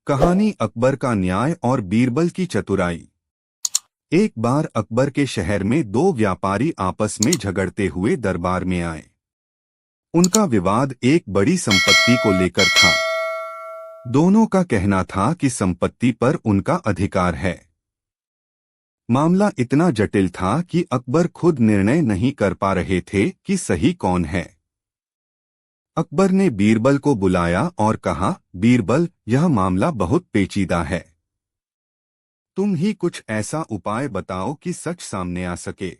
कहानी अकबर का न्याय और बीरबल की चतुराई। एक बार अकबर के शहर में दो व्यापारी आपस में झगड़ते हुए दरबार में आए। उनका विवाद एक बड़ी संपत्ति को लेकर था। दोनों का कहना था कि संपत्ति पर उनका अधिकार है। मामला इतना जटिल था कि अकबर खुद निर्णय नहीं कर पा रहे थे कि सही कौन है। अकबर ने बीरबल को बुलाया और कहा, बीरबल, यह मामला बहुत पेचीदा है। तुम ही कुछ ऐसा उपाय बताओ कि सच सामने आ सके।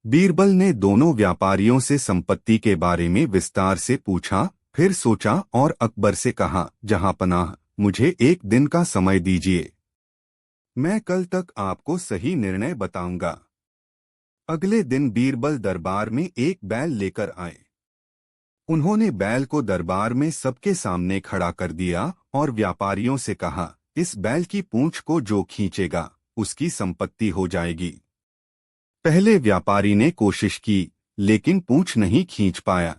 बीरबल ने दोनों व्यापारियों से संपत्ति के बारे में विस्तार से पूछा, फिर सोचा और अकबर से कहा, जहांपनाह, मुझे एक दिन का समय दीजिए। मैं कल तक आपको सही निर्णय बताऊंगा। अगले दिन बीरबल दरबार में एक बैल लेकर आए। उन्होंने बैल को दरबार में सबके सामने खड़ा कर दिया और व्यापारियों से कहा, इस बैल की पूंछ को जो खींचेगा उसकी संपत्ति हो जाएगी। पहले व्यापारी ने कोशिश की, लेकिन पूंछ नहीं खींच पाया।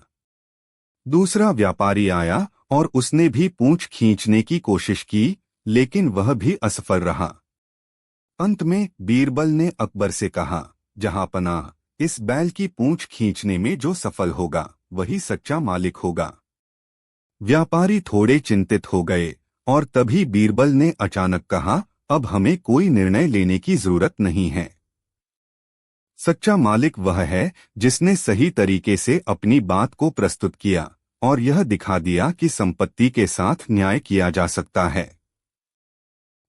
दूसरा व्यापारी आया और उसने भी पूंछ खींचने की कोशिश की, लेकिन वह भी असफल रहा। अंत में बीरबल ने अकबर से कहा, जहांपनाह, इस बैल की पूंछ खींचने में जो सफल होगा वही सच्चा मालिक होगा। व्यापारी थोड़े चिंतित हो गए और तभी बीरबल ने अचानक कहा, अब हमें कोई निर्णय लेने की जरूरत नहीं है। सच्चा मालिक वह है जिसने सही तरीके से अपनी बात को प्रस्तुत किया और यह दिखा दिया कि संपत्ति के साथ न्याय किया जा सकता है।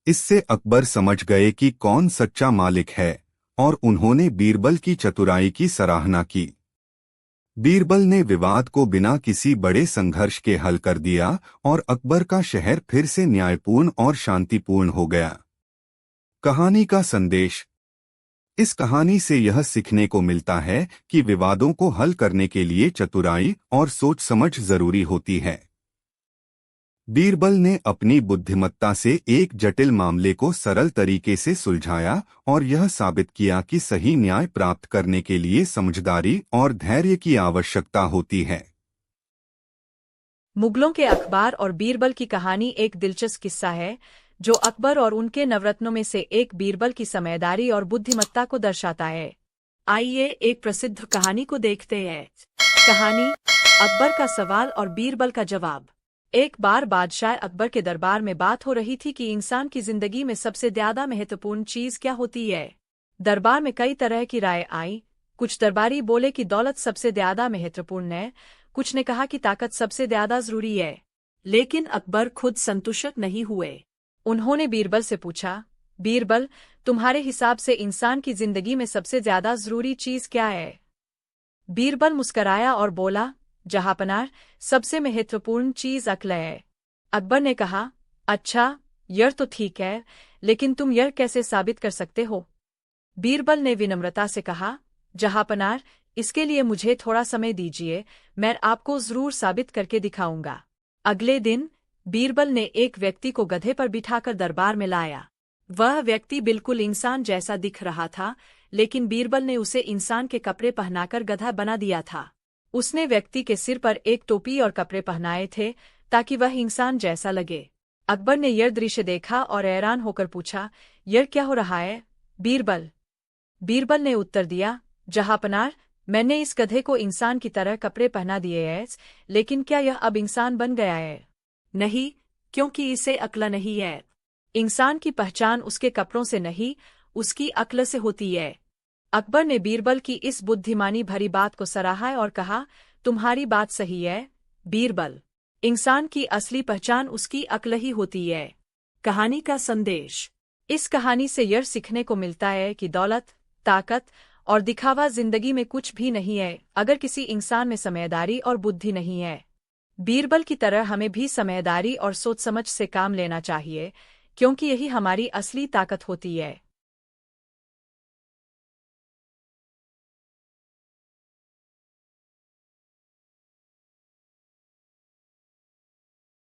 इससे अकबर समझ गए कि कौन सच्चा मालिक है और उन्होंने बीरबल की चतुराई की सराहना की। बीरबल ने विवाद को बिना किसी बड़े संघर्ष के हल कर दिया और अकबर का शहर फिर से न्यायपूर्ण और शांतिपूर्ण हो गया। कहानी का संदेश। इस कहानी से यह सीखने को मिलता है कि विवादों को हल करने के लिए चतुराई और सोच समझ जरूरी होती है। बीरबल ने अपनी बुद्धिमत्ता से एक जटिल मामले को सरल तरीके से सुलझाया और यह साबित किया कि सही न्याय प्राप्त करने के लिए समझदारी और धैर्य की आवश्यकता होती है। मुगलों के अखबार और बीरबल की कहानी एक दिलचस्प किस्सा है जो अकबर और उनके नवरत्नों में से एक बीरबल की समझदारी और बुद्धिमत्ता को दर्शाता है। आइए एक प्रसिद्ध कहानी को देखते हैं। कहानी, अकबर का सवाल और बीरबल का जवाब। एक बार बादशाह अकबर के दरबार में बात हो रही थी कि इंसान की जिंदगी में सबसे ज्यादा महत्वपूर्ण चीज क्या होती है। दरबार में कई तरह की राय आई। कुछ दरबारी बोले कि दौलत सबसे ज्यादा महत्वपूर्ण है, कुछ ने कहा कि ताकत सबसे ज्यादा जरूरी है। लेकिन अकबर खुद संतुष्ट नहीं हुए। उन्होंने बीरबल से पूछा, बीरबल, तुम्हारे हिसाब से इंसान की जिंदगी में सबसे ज्यादा जरूरी चीज क्या है? बीरबल मुस्कराया और बोला, जहांपनाह, सबसे महत्वपूर्ण चीज अक्ल है। अकबर ने कहा, अच्छा, यह तो ठीक है, लेकिन तुम यह कैसे साबित कर सकते हो? बीरबल ने विनम्रता से कहा, जहांपनाह, इसके लिए मुझे थोड़ा समय दीजिए, मैं आपको जरूर साबित करके दिखाऊंगा। अगले दिन बीरबल ने एक व्यक्ति को गधे पर बिठाकर दरबार में लाया। वह व्यक्ति बिल्कुल इंसान जैसा दिख रहा था, लेकिन बीरबल ने उसे इंसान के कपड़े पहनाकर गधा बना दिया था। उसने व्यक्ति के सिर पर एक टोपी और कपड़े पहनाए थे ताकि वह इंसान जैसा लगे। अकबर ने यह दृश्य देखा और हैरान होकर पूछा, यह क्या हो रहा है बीरबल? बीरबल ने उत्तर दिया, जहांपनाह, मैंने इस गधे को इंसान की तरह कपड़े पहना दिए हैं, लेकिन क्या यह अब इंसान बन गया है? नहीं, क्योंकि इसे अक्ल नहीं है। इंसान की पहचान उसके कपड़ों से नहीं, उसकी अक्ल से होती है। अकबर ने बीरबल की इस बुद्धिमानी भरी बात को सराहा और कहा, तुम्हारी बात सही है बीरबल। इंसान की असली पहचान उसकी अक्ल ही होती है। कहानी का संदेश। इस कहानी से यह सीखने को मिलता है कि दौलत, ताकत और दिखावा जिंदगी में कुछ भी नहीं है अगर किसी इंसान में समझदारी और बुद्धि नहीं है। बीरबल की तरह हमें भी समझदारी और सोच समझ से काम लेना चाहिए, क्योंकि यही हमारी असली ताकत होती है।